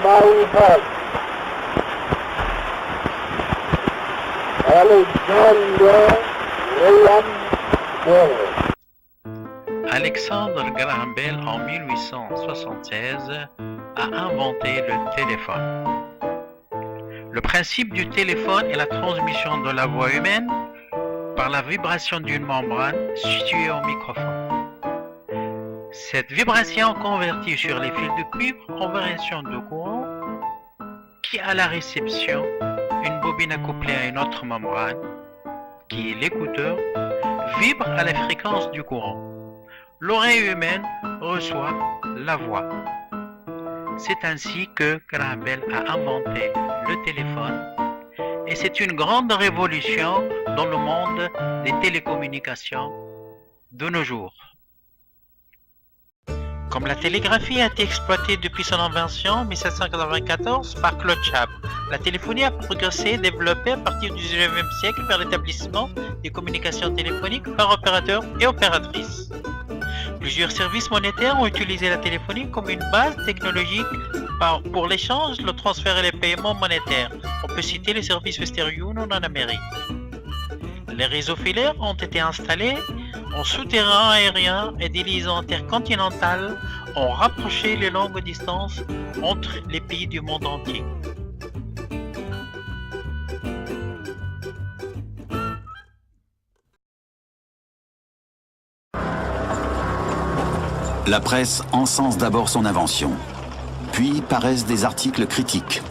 معروفات. Alexander Graham Bell. Alexander Graham Bell, en 1876, a inventé le téléphone. Le principe du téléphone est la transmission de la voix humaine par la vibration d'une membrane située au microphone. Cette vibration convertit sur les fils de cuivre en variation de courant qui, à la réception, une bobine accouplée à une autre membrane, qui est l'écouteur, vibre à la fréquence du courant. L'oreille humaine reçoit la voix. C'est ainsi que Graham Bell a inventé le téléphone et c'est une grande révolution dans le monde des télécommunications de nos jours. Comme la télégraphie a été exploitée depuis son invention en 1794 par Claude Chappe, la téléphonie a progressé et développé à partir du XIXe siècle vers l'établissement des communications téléphoniques par opérateurs et opératrices. Plusieurs services monétaires ont utilisé la téléphonie comme une base technologique pour l'échange, le transfert et les paiements monétaires. On peut citer les services Western Union en Amérique. Les réseaux filaires ont été installés en souterrain aérien et des liaisons intercontinentales ont rapproché les longues distances entre les pays du monde entier. La presse encense d'abord son invention, puis paraissent des articles critiques.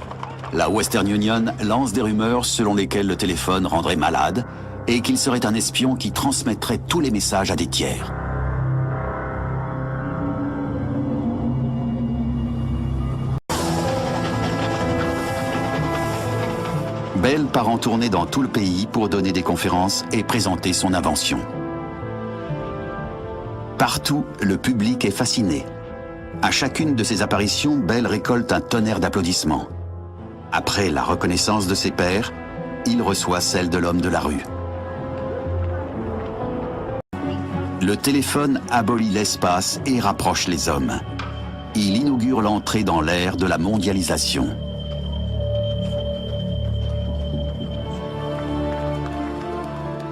La Western Union lance des rumeurs selon lesquelles le téléphone rendrait malade et qu'il serait un espion qui transmettrait tous les messages à des tiers. Bell part en tournée dans tout le pays pour donner des conférences et présenter son invention. Partout, le public est fasciné. À chacune de ses apparitions, Bell récolte un tonnerre d'applaudissements. Après la reconnaissance de ses pairs, il reçoit celle de l'homme de la rue. Le téléphone abolit l'espace et rapproche les hommes. Il inaugure l'entrée dans l'ère de la mondialisation.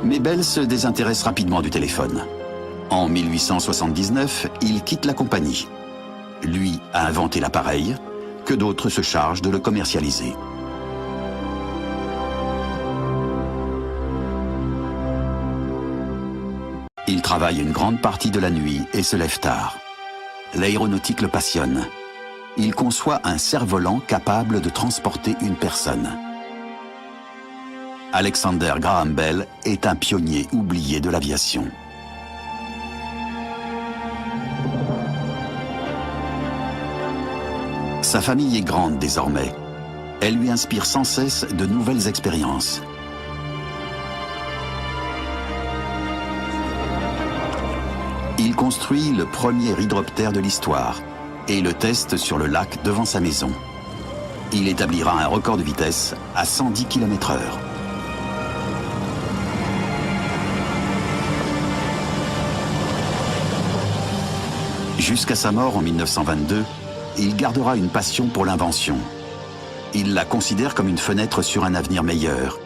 Mais Bell se désintéresse rapidement du téléphone. En 1879, il quitte la compagnie. Lui a inventé l'appareil, que d'autres se chargent de le commercialiser. Il travaille une grande partie de la nuit et se lève tard. L'aéronautique le passionne. Il conçoit un cerf-volant capable de transporter une personne. Alexander Graham Bell est un pionnier oublié de l'aviation. Sa famille est grande désormais. Elle lui inspire sans cesse de nouvelles expériences. Il construit le premier hydroptère de l'histoire et le teste sur le lac devant sa maison. Il établira un record de vitesse à 110 km/h. Jusqu'à sa mort en 1922, il gardera une passion pour l'invention. Il la considère comme une fenêtre sur un avenir meilleur